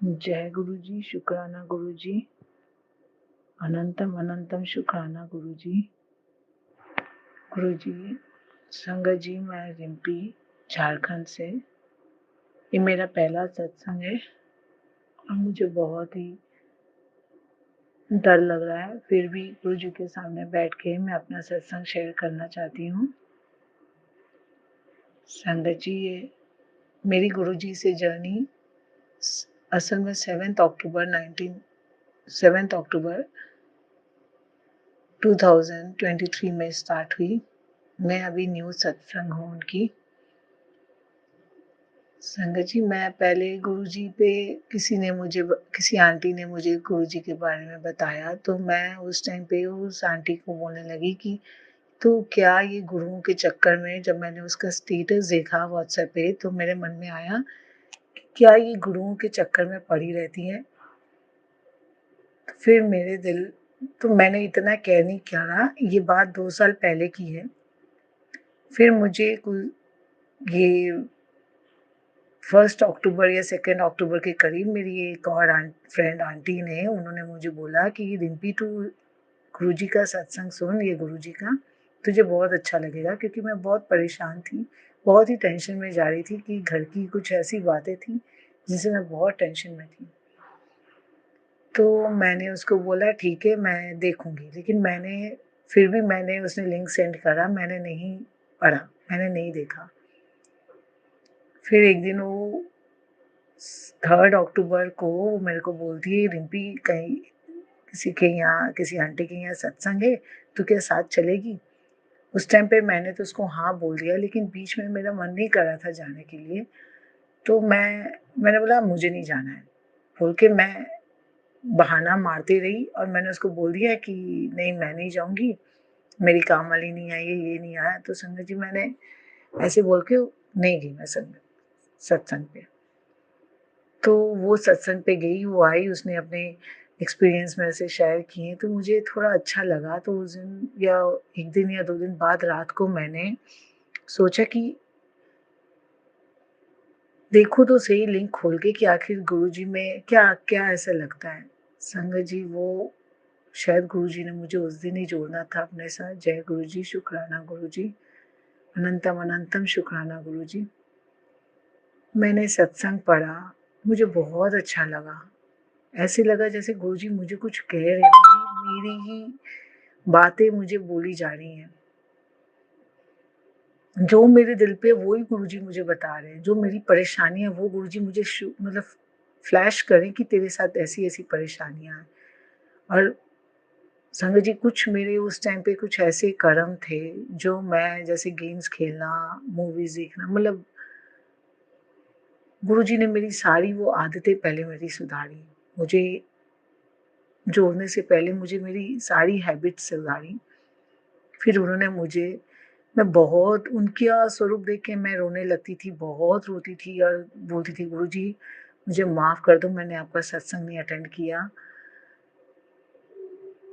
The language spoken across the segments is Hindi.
जय गुरु जी, शुक्राना गुरु जी, अनंतम अनंतम शुक्राना गुरु जी। गुरु जी, संगत जी, मैं रिम्पी झारखंड से। ये मेरा पहला सत्संग है और मुझे बहुत ही डर लग रहा है, फिर भी गुरु जी के सामने बैठ के मैं अपना सत्संग शेयर करना चाहती हूँ। संगत जी, ये मेरी गुरु जी से जर्नी असल में 7 अक्टूबर 2023 में स्टार्ट हुई। मैं अभी न्यू सत्संग हूँ उनकी। संगत जी, मैं पहले गुरुजी पे किसी आंटी ने मुझे गुरुजी के बारे में बताया, तो मैं उस टाइम पे उस आंटी को बोलने लगी कि तो क्या ये गुरुओं के चक्कर में, जब मैंने उसका स्टेटस देखा व्हाट्सएप पे, तो मेरे मन में आया क्या ये गुरुओं के चक्कर में पड़ी रहती हैं। तो फिर मैंने इतना केयर नहीं किया। ये बात 2 साल पहले की है। फिर मुझे ये 1 अक्टूबर या 2 अक्टूबर के करीब मेरी एक और फ्रेंड आंटी ने, उन्होंने मुझे बोला कि रिम्पी, तू गुरुजी का सत्संग सुन, ये गुरुजी का, तुझे बहुत अच्छा लगेगा। क्योंकि मैं बहुत परेशान थी, बहुत ही टेंशन में जा रही थी कि घर की कुछ ऐसी बातें थी जिनसे मैं बहुत टेंशन में थी। तो मैंने उसको बोला ठीक है, मैं देखूंगी। लेकिन मैंने उसने लिंक सेंड करा, मैंने नहीं पढ़ा, मैंने नहीं देखा। फिर एक दिन वो 3 अक्टूबर को मेरे को बोलती है, रिम्पी, कहीं किसी आंटी के यहाँ सत्संग है, तू क्या साथ चलेगी? उस टाइम पे मैंने तो उसको हाँ बोल दिया, लेकिन बीच में मेरा मन नहीं कर रहा था जाने के लिए। तो मैंने बोला मुझे नहीं जाना है बोल के मैं बहाना मारती रही, और मैंने उसको बोल दिया कि नहीं, मैं नहीं जाऊंगी, मेरी काम वाली नहीं आई है, ये नहीं आया। तो संगत जी, मैंने ऐसे बोल के नहीं गई मैं सत्संग पे। तो वो सत्संग पे गई, वो आई, उसने अपने एक्सपीरियंस मेरे से शेयर किए, तो मुझे थोड़ा अच्छा लगा। तो उस दिन या 1 दिन या 2 दिन बाद रात को मैंने सोचा कि देखो तो सही लिंक खोल के कि आखिर गुरुजी में क्या क्या ऐसा लगता है। संगत जी, वो शायद गुरुजी ने मुझे उस दिन ही जोड़ना था अपने साथ। जय गुरुजी, शुक्राना गुरुजी, अनंतम अनंतम शुक्राना गुरुजी। मैंने सत्संग पढ़ा, मुझे बहुत अच्छा लगा। ऐसे लगा जैसे गुरुजी मुझे कुछ कह रहे हैं, मेरी ही बातें मुझे बोली जा रही हैं। जो मेरे दिल पे वो ही गुरुजी मुझे बता रहे हैं। जो मेरी परेशानी है वो गुरुजी मुझे मतलब फ्लैश करें कि तेरे साथ ऐसी ऐसी परेशानियां हैं। और संगत जी, कुछ मेरे उस टाइम पे कुछ ऐसे कर्म थे जो मैं, जैसे गेम्स खेलना, मूवीज देखना, मतलब गुरुजी ने मेरी सारी वो आदतें पहले मेरी सुधारी। मुझे जोड़ने से पहले मुझे मेरी सारी हैबिट्स सुधारी। फिर उन्होंने मैं बहुत उनका स्वरूप देख के मैं रोने लगती थी, बहुत रोती थी और बोलती थी गुरुजी मुझे माफ़ कर दो, मैंने आपका सत्संग नहीं अटेंड किया।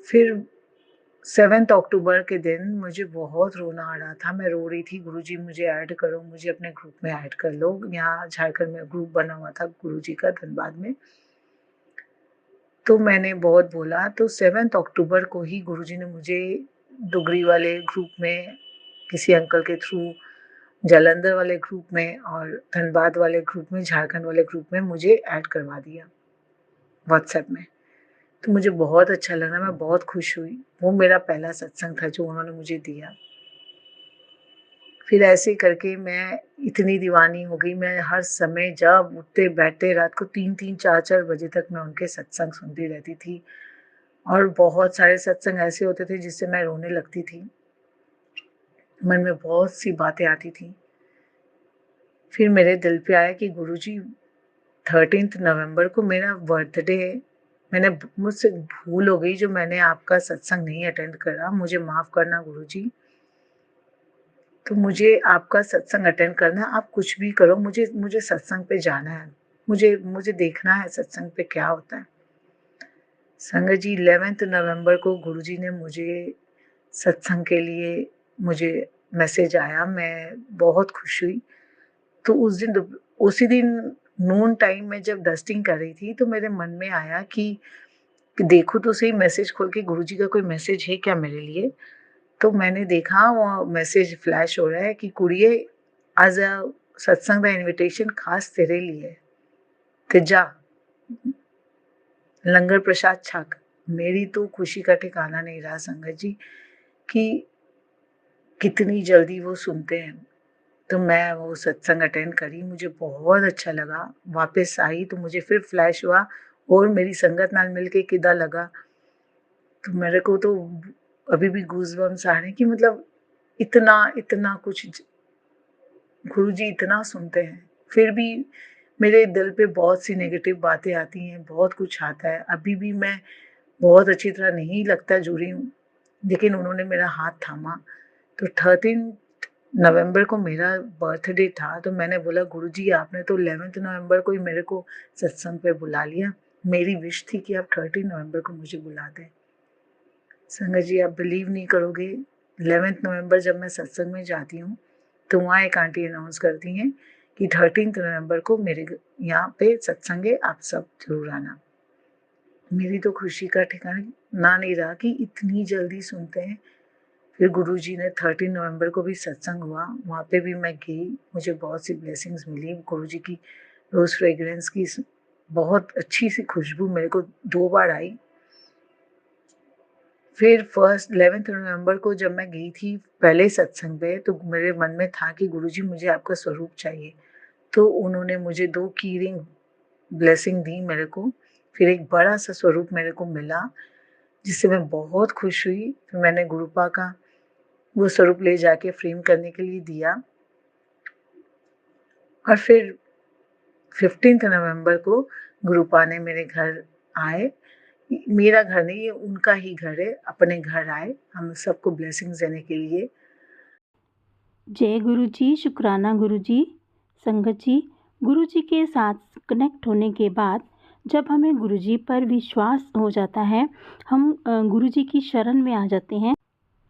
फिर 7 अक्टूबर के दिन मुझे बहुत रोना आ रहा था, मैं रो रही थी, गुरुजी मुझे ऐड करो, मुझे अपने ग्रुप में ऐड कर लो। यहाँ झारखंड में ग्रुप बना हुआ था गुरुजी का, धनबाद में। तो मैंने बहुत बोला, तो 7 अक्टूबर को ही गुरुजी ने मुझे डुगरी वाले ग्रुप में, किसी अंकल के थ्रू, जालंधर वाले ग्रुप में और धनबाद वाले ग्रुप में, झारखंड वाले ग्रुप में मुझे ऐड करवा दिया व्हाट्सएप में। तो मुझे बहुत अच्छा लगा, मैं बहुत खुश हुई। वो मेरा पहला सत्संग था जो उन्होंने मुझे दिया। फिर ऐसे करके मैं इतनी दीवानी हो गई, मैं हर समय जब उठते बैठते रात को 3-3 4-4 बजे तक मैं उनके सत्संग सुनती रहती थी। और बहुत सारे सत्संग ऐसे होते थे जिससे मैं रोने लगती थी, मन में बहुत सी बातें आती थी। फिर मेरे दिल पे आया कि गुरुजी, 13 नवंबर को मेरा बर्थडे है, मुझसे भूल हो गई जो मैंने आपका सत्संग नहीं अटेंड करा, मुझे माफ़ करना गुरुजी। तो मुझे आपका सत्संग अटेंड करना है, आप कुछ भी करो, मुझे सत्संग पे जाना है, मुझे देखना है सत्संग पे क्या होता है। संगत जी, 11 नवंबर को गुरुजी ने मुझे सत्संग के लिए मुझे मैसेज आया, मैं बहुत खुश हुई। तो उसी दिन नून टाइम में जब डस्टिंग कर रही थी तो मेरे मन में आया कि देखूँ तो सही मैसेज खोल के गुरुजी का कोई मैसेज है क्या मेरे लिए? तो मैंने देखा वो मैसेज फ्लैश हो रहा है कि कुड़िए आज सत्संग का इनविटेशन खास तेरे लिए ते जा लंगर प्रसाद छक। मेरी तो खुशी का ठिकाना नहीं रहा संगत जी कि कितनी जल्दी वो सुनते हैं। तो मैं वो सत्संग अटेंड करी, मुझे बहुत अच्छा लगा। वापस आई तो मुझे फिर फ्लैश हुआ और मेरी संगत नाल मिलके किदा लगा। तो मेरे को तो अभी भी गूज़बम्स आ रहे हैं कि मतलब इतना कुछ गुरुजी इतना सुनते हैं, फिर भी मेरे दिल पे बहुत सी नेगेटिव बातें आती हैं, बहुत कुछ आता है। अभी भी मैं बहुत अच्छी तरह नहीं लगता जुड़ी हूँ, लेकिन उन्होंने मेरा हाथ थामा। तो 13 नवंबर को मेरा बर्थडे था, तो मैंने बोला गुरुजी आपने तो 11 नवंबर को ही मेरे को सत्संग पे बुला लिया। मेरी विश थी कि आप 13 नवंबर को मुझे बुला दें। संगत जी आप बिलीव नहीं करोगे, 11 नवंबर जब मैं सत्संग में जाती हूँ तो वहाँ एक आंटी अनाउंस करती हैं कि 13 नवंबर को मेरे यहाँ पे सत्संग है, आप सब जरूर आना। मेरी तो खुशी का ठिकाना ना नहीं रहा कि इतनी जल्दी सुनते हैं। फिर गुरुजी ने 13 नवंबर को भी सत्संग हुआ, वहाँ पे भी मैं गई, मुझे बहुत सी ब्लेसिंग्स मिली। गुरुजी की रोज़ फ्रेग्रेंस की बहुत अच्छी सी खुशबू मेरे को 2 बार आई। फिर फर्स्ट 11th नवंबर को जब मैं गई थी पहले सत्संग पे, तो मेरे मन में था कि गुरुजी मुझे आपका स्वरूप चाहिए। तो उन्होंने मुझे 2 की रिंग ब्लेसिंग दी मेरे को। फिर एक बड़ा-सा स्वरूप मेरे को मिला, जिससे मैं बहुत खुश हुई। फिर मैंने गुरुपा का वो स्वरूप ले जाके फ्रेम करने के लिए दिया। और फिर 15 नवंबर को गुरुपा ने मेरे घर आए। मेरा घर नहीं, ये उनका ही घर है, अपने घर आए हम सबको ब्लेसिंग्स देने के लिए। जय गुरु जी, शुक्राना गुरु जी। संगत जी, गुरु जी के साथ कनेक्ट होने के बाद जब हमें गुरु जी पर विश्वास हो जाता है, हम गुरु जी की शरण में आ जाते हैं,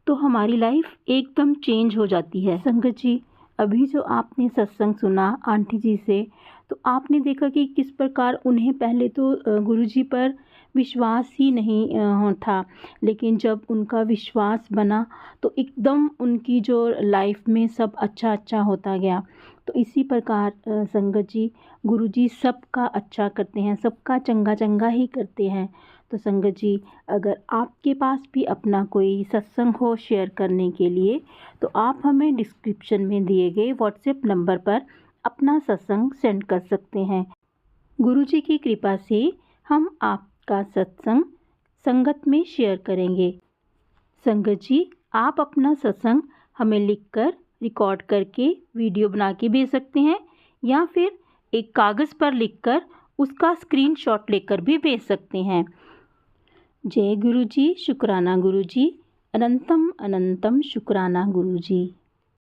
तो हमारी लाइफ एकदम चेंज हो जाती है। संगत जी, अभी जो आपने सत्संग सुना आंटी जी से, तो आपने देखा कि किस प्रकार उन्हें पहले तो गुरु जी पर विश्वास ही नहीं था, लेकिन जब उनका विश्वास बना तो एकदम उनकी जो लाइफ में सब अच्छा अच्छा होता गया। तो इसी प्रकार संगत जी, गुरु जी सबका अच्छा करते हैं, सबका चंगा चंगा ही करते हैं। तो संगत जी, अगर आपके पास भी अपना कोई सत्संग हो शेयर करने के लिए, तो आप हमें डिस्क्रिप्शन में दिए गए व्हाट्सएप नंबर पर अपना सत्संग सेंड कर सकते हैं। गुरु जी की कृपा से हम आपका सत्संग संगत में शेयर करेंगे। संगत जी, आप अपना सत्संग हमें लिखकर रिकॉर्ड करके वीडियो बना के भेज सकते हैं, या फिर एक कागज़ पर लिखकर उसका स्क्रीनशॉट लेकर भी भेज सकते हैं। जय गुरु जी, शुक्राना गुरु जी, अनंतम अनंतम शुक्राना गुरु जी।